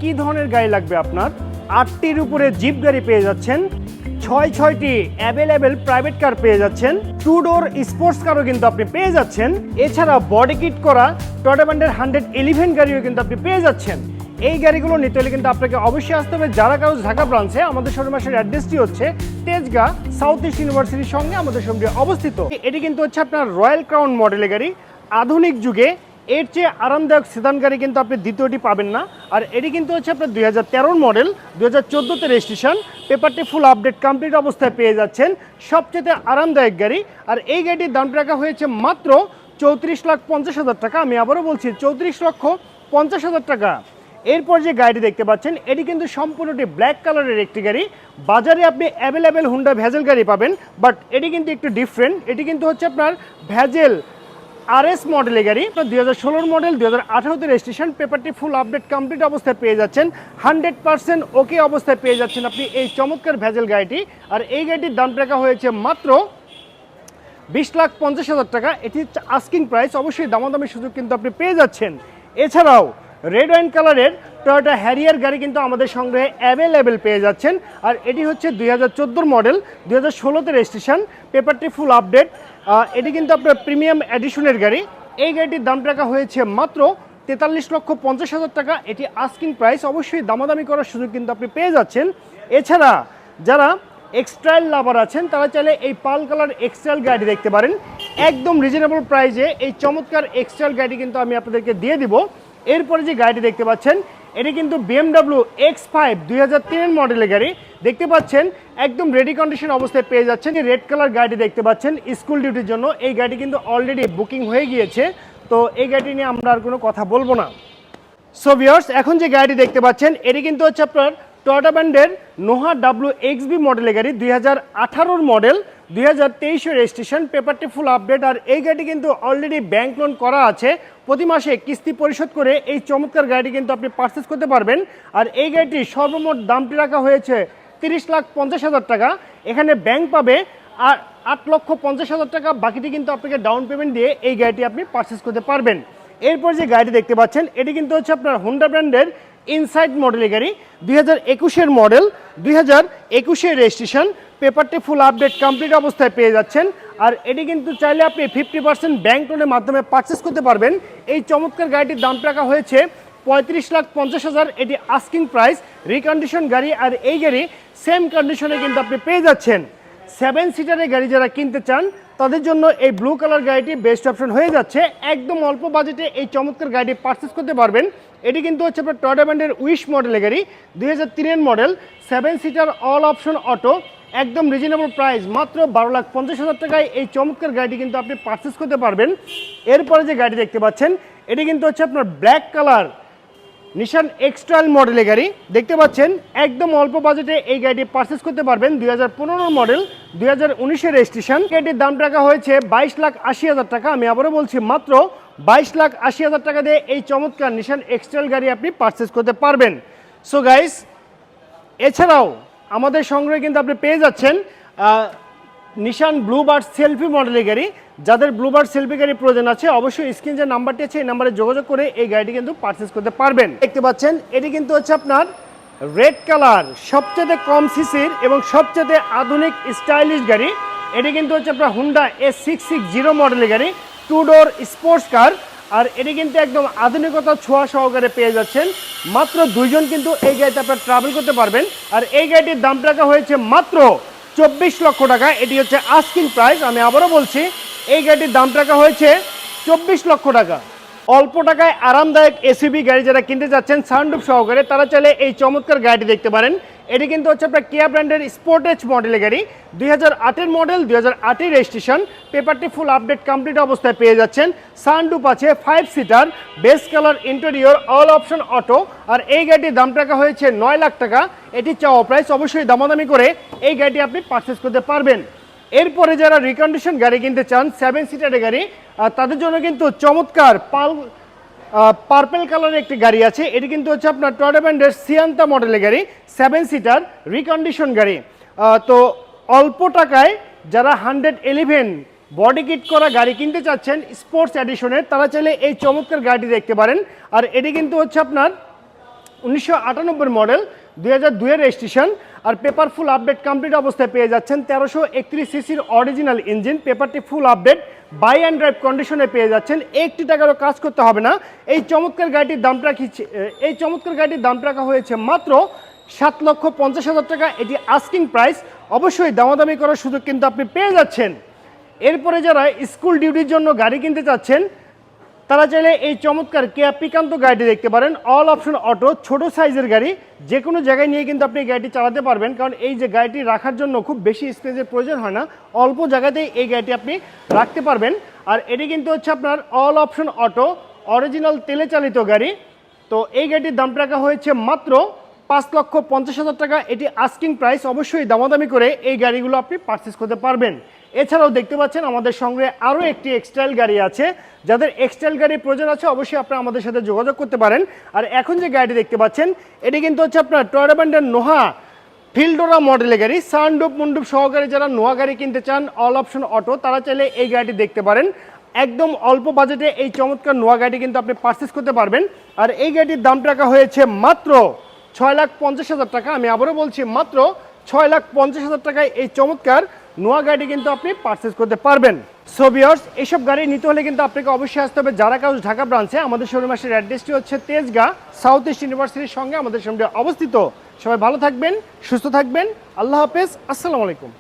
কি ধরনের গাড়ি লাগবে আপনার, 8টির উপরে জিপ গাড়ি পেয়ে যাচ্ছেন, 6টি অ্যাভেলেবেল প্রাইভেট কার পেয়ে যাচ্ছেন, 2 ডোর স্পোর্টস কারও কিন্তু আপনি পেয়ে যাচ্ছেন। এছাড়া বডি কিট করা টয়োটা ব্র্যান্ডের 111 গাড়িও কিন্তু আপনি পেয়ে যাচ্ছেন। এই গাড়িগুলো নিতে হলে কিন্তু আপনাকে অবশ্যই আসতে হবে জারা কারুজ ঢাকা ব্রাঞ্চে। আমাদের শোরুমের অ্যাড্রেসটি হচ্ছে তেজগাঁ সাউথ ইস্ট ইউনিভার্সিটির সঙ্গে আমাদের শোরুমটি অবস্থিত। এটি কিন্তু হচ্ছে আপনার রয়্যাল ক্রাউন মডেলের গাড়ি। আধুনিক যুগে এর চেয়ে আরামদায়ক সেদান গাড়ি কিন্তু আপনি দ্বিতীয়টি পাবেন না। আর এটি কিন্তু হচ্ছে আপনার 2013 মডেল, 2014তে রেজিস্ট্রেশন, পেপারটি ফুল আপডেট কমপ্লিট অবস্থায় পেয়ে যাচ্ছেন। সবচেয়ে আরামদায়ক গাড়ি। আর এই গাড়িটির দাম রাখা হয়েছে মাত্র 34,50,000 টাকা। আমি আবারও বলছি 34,50,000 টাকা। এরপর যে গাড়িটি দেখতে পাচ্ছেন এটি কিন্তু সম্পূর্ণটি ব্ল্যাক কালারের একটি গাড়ি। বাজারে আপনি অ্যাভেলেবেল হুন্ডা ভেজেল গাড়ি পাবেন, বাট এটি কিন্তু একটু ডিফারেন্ট। এটি কিন্তু হচ্ছে আপনার ভেজেল RS মডেলের গাড়ি। 2016 মডেল, 2018তে রেজিস্ট্রেশন, পেপারটি ফুল আপডেট কমপ্লিট অবস্থায় পেয়ে যাচ্ছেন। 100% ওকে অবস্থায় পেয়ে যাচ্ছেন আপনি এই চমৎকার ভেজেল গাড়িটি। আর এই গাড়িটির দাম রাখা হয়েছে মাত্র 20,50,000 টাকা। এটি আস্কিং প্রাইস, অবশ্যই দামাদামি সুযোগ কিন্তু আপনি পেয়ে যাচ্ছেন। এছাড়াও রেড ওয়াইন কালারের টয়োটা হ্যারিয়ার গাড়ি কিন্তু আমাদের সংগ্রহে অ্যাভেলেবেল পেয়ে যাচ্ছেন। আর এটি হচ্ছে 2014 মডেল, 2016তে রেজিস্ট্রেশন, পেপারটি ফুল আপডেট। এটি কিন্তু আপনার প্রিমিয়াম এডিশনের গাড়ি। এই গাড়িটির দাম রাখা হয়েছে মাত্র 43,50,000 টাকা। এটি আস্কিং প্রাইস, অবশ্যই দামাদামি করার সুযোগ কিন্তু আপনি পেয়ে যাচ্ছেন। এছাড়া যারা এক্সট্রাইল লাভার আছেন তারা চাইলে এই পাল কালার এক্সট্রাইল গাড়ি দেখতে পারেন। একদম রিজনেবল প্রাইসে এই চমৎকার এক্সট্রাইল গাড়ি কিন্তু আমি আপনাদেরকে দিয়ে দিব। এরপরে যে গাড়িটি দেখতে পাচ্ছেন এটি কিন্তু BMW X5 2003 মডেলের গাড়ি দেখতে পাচ্ছেন। একদম রেডি কন্ডিশন অবস্থায় পেয়ে যাচ্ছেন। যে রেড কালার গাড়িটি দেখতে পাচ্ছেন স্কুল ডিউটির জন্য, এই গাড়ি কিন্তু অলরেডি বুকিং হয়ে গিয়েছে। তো এই গাড়িটি নিয়ে আমরা আর কোনো কথা বলবো না। সো ভিউয়ার্স, এখন যে গাড়িটি দেখতে পাচ্ছেন এটি কিন্তু হচ্ছে আপনার টয়োটা ব্র্যান্ডের নোহা WXB মডেলের গাড়ি। 2018 মডেল, 2023 রেজিস্ট্রেশন, পেপারটি ফুল আপডেট। আর এই গাড়িটি কিন্তু অলরেডি ব্যাংক লোন করা আছে। প্রতি মাসে কিস্তি পরিশোধ করে এই চমৎকার গাড়িটি কিন্তু আপনি পারচেস করতে পারবেন। আর এই গাড়িটির সর্বমোট দামটি রাখা হয়েছে 30,50,000 টাকা। এখানে ব্যাংক পাবে আর 8,50,000 টাকা। বাকিটি কিন্তু আপনাকে ডাউন পেমেন্ট দিয়ে এই গাড়িটি আপনি পারচেস করতে পারবেন। এরপর যে গাড়িটি দেখতে পাচ্ছেন এটি কিন্তু হচ্ছে আপনার হোন্ডা ব্র্যান্ডের ইনসাইড মডেলের গাড়ি। 2021 মডেল, 2021 রেজিস্ট্রেশন, পেপারটি ফুল আপডেট কমপ্লিট অবস্থায় পেয়ে যাচ্ছেন। আর এটি কিন্তু চাইলে আপনি 50% ব্যাংক লোনের মাধ্যমে পারচেস করতে পারবেন। এই চমৎকার গাড়িটির দাম রাখা হয়েছে 35,50,000। এটি আস্কিং প্রাইস, রিকন্ডিশন গাড়ি। আর এই গাড়ি সেম কন্ডিশনে কিন্তু আপনি পেয়ে যাচ্ছেন। 7 সিটারের গাড়ি যারা কিনতে চান তাদের জন্য এই ব্লু কালার গাড়িটি বেস্ট অপশন হয়ে যাচ্ছে। একদম অল্প বাজেটে এই চমৎকার গাড়িটি পারচেস করতে পারবেন। এটি কিন্তু হচ্ছে আপনার টয়োটা ব্র্যান্ডের উইশ মডেলের গাড়ি। 2003 model, 7 seater, all option auto, একদম রিজনেবল প্রাইস, মাত্র 12,50,000 টাকায় এই চমৎকার গাড়িটি কিন্তু আপনি পারচেস করতে পারবেন। এরপরে যে গাড়ি দেখতে পাচ্ছেন এটি কিন্তু হচ্ছে আপনার ব্ল্যাক কালার নিশান এক্সট্রাইল মডেলের গাড়ি দেখতে পাচ্ছেন। একদম অল্প বাজেটে এই গাড়িটি পারচেস করতে পারবেন। 2015 মডেল, 2019 রেজিস্ট্রেশন। গাড়িটির দাম রাখা হয়েছে 22,80,000 টাকা। আমি আবারও বলছি মাত্র 22,80,000 টাকা দিয়ে এই চমৎকার নিশান এক্সট্রাইল গাড়ি আপনি পারচেস করতে পারবেন। সো গাইস, এছাড়াও আমাদের সংগ্রহে কিন্তু আপনি পেয়ে যাচ্ছেন নিশান ব্লুবার্ড সেলফি মডেলের গাড়ি। যাদের ব্লুবার্ড সেলফি গাড়ি প্রয়োজন আছে অবশ্যই স্ক্রিন যে নাম্বারটি আছে এই নাম্বারে যোগাযোগ করে এই গাড়িটি কিন্তু পারচেস করতে পারবেন। দেখতে পাচ্ছেন এটি কিন্তু হচ্ছে আপনার রেড কালার, সবচেয়ে কম সিসির এবং সবচেয়ে আধুনিক স্টাইলিশ গাড়ি। এটি কিন্তু হচ্ছে আপনার হুন্ডা S660 মডেলের গাড়ি, 2 ডোর স্পোর্টস কার। আর এটি কিন্তু একদম আধুনিকতা ছোঁয়া সহকারে পেয়ে যাচ্ছেন। মাত্র 2 জন কিন্তু এই গাড়িতে আপনার ট্রাভেল করতে পারবেন। আর এই গাড়িটির দাম রাখা হয়েছে মাত্র 24 লক্ষ টাকা। এটি হচ্ছে আস্কিং প্রাইস। আমি আবারও বলছি এই গাড়িটির দাম রাখা হয়েছে 24 লক্ষ টাকা। অল্প টাকায় আরামদায়ক এসইউভি গাড়ি যারা কিনতে যাচ্ছেন সানরুফ সহকারে তারা চাইলে এই চমৎকার গাড়িটি দেখতে পারেন। এটি কিন্তু হচ্ছে আপনার কিয়া ব্র্যান্ডের স্পোর্টেজ মডেলের গাড়ি। 2008 মডেল, 2008 রেজিস্ট্রেশন, পেপারটি ফুল আপডেট কমপ্লিট অবস্থায় পেয়ে যাচ্ছেন। সানরুফ আছে, 5 seater, base colour interior, all option auto. আর এই গাড়িটির দাম রাখা হয়েছে 9 লাখ টাকা। এটি চাওয়া প্রাইস, অবশ্যই দামাদামি করে এই গাড়িটি আপনি পারচেস করতে পারবেন। এরপরে যারা রিকন্ডিশন গাড়ি কিনতে চান 7 সিটারের গাড়ি, তাদের জন্য কিন্তু চমৎকার পার্পেল কালারের একটি গাড়ি আছে। এটি কিন্তু হচ্ছে আপনার টয়োটা ব্র্যান্ডের সিয়ান্তা মডেলের গাড়ি, 7 সিটার রিকন্ডিশন গাড়ি। তো অল্প টাকায় যারা 111 বডি কিট করা গাড়ি কিনতে চাচ্ছেন স্পোর্টস এডিশনের তারা চাইলে এই চমৎকার গাড়িটি দেখতে পারেন। আর এটি কিন্তু হচ্ছে আপনার 1998 মডেল, 2002 এর রেজিস্ট্রেশন, আর পেপার ফুল আপডেট কমপ্লিট অবস্থায় পেয়ে যাচ্ছেন। 1331 সিসির অরিজিনাল ইঞ্জিন, পেপারটি full update, buy and drive কন্ডিশনে পেয়ে যাচ্ছেন। 1 টাকারও কাজ করতে হবে না। এই চমৎকার গাড়িটির দামটা রাখা হয়েছে মাত্র 7,50,000 টাকা। এটি আস্কিং প্রাইস, অবশ্যই দামাদামি করার সুযোগ কিন্তু আপনি পেয়ে যাচ্ছেন। এরপরে যারা স্কুল ডিউটির জন্য গাড়ি কিনতে চাচ্ছেন তারা চাইলে এই চমৎকার কেয়া পিকান্তো গাড়িটি দেখতে পারেন। অল অপশন অটো, ছোট সাইজের গাড়ি, যে কোনো জায়গায় নিয়ে কিন্তু আপনি গাড়িটি চালাতে পারবেন, কারণ এই যে গাড়িটি রাখার জন্য খুব বেশি স্পেসের প্রয়োজন হয় না, অল্প জায়গাতেই এই গাড়িটি আপনি রাখতে পারবেন। আর এটি কিন্তু হচ্ছে আপনার অল অপশন অটো, অরিজিনাল তেলে চালিত গাড়ি। তো এই গাড়িটির দামটা রাখা হয়েছে মাত্র 5,50,000 টাকা। এটি আস্কিং প্রাইস, অবশ্যই দামাদামি করে এই গাড়িগুলো আপনি পারচেস করতে পারবেন। এছাড়াও দেখতে পাচ্ছেন আমাদের সঙ্গে আরও একটি এক্সটাইল গাড়ি আছে। যাদের এক্সটাইল গাড়ির প্রয়োজন আছে অবশ্যই আপনারা আমাদের সাথে যোগাযোগ করতে পারেন। আর এখন যে গাড়িটি দেখতে পাচ্ছেন এটি কিন্তু হচ্ছে আপনার টয়োটা ব্র্যান্ডের নোহা ফিল্ডোরা মডেলের গাড়ি। সানডুপ মুন্ডুপ সহকারে যারা নোহা গাড়ি কিনতে চান অল অপশন অটো, তারা চাইলে এই গাড়িটি দেখতে পারেন। একদম অল্প বাজেটে এই চমৎকার নোহা গাড়িটি কিন্তু আপনি পারচেস করতে পারবেন। আর এই গাড়িটির দামটা রাখা হয়েছে মাত্র 6,50,000 টাকা। আমি আবারও বলছি, মাত্র 6,50,000 টাকায় এই চমৎকার নোয়া গাড়ি কিন্তু আপনি পারচেস করতে পারবেন। সো ভিউয়ার্স, এইসব গাড়ি নিতে হলে কিন্তু আপনাকে অবশ্যই আসতে হবে জারা কাউস ঢাকা ব্রাঞ্চে। আমাদের শোরুম আসলে অ্যাড্রেসটি হচ্ছে তেজগাঁ, সাউথ ইস্ট ইউনিভার্সিটির সঙ্গে আমাদের সামনে অবস্থিত। সবাই ভালো থাকবেন, সুস্থ থাকবেন, আল্লাহ হাফেজ, আসসালামু আলাইকুম।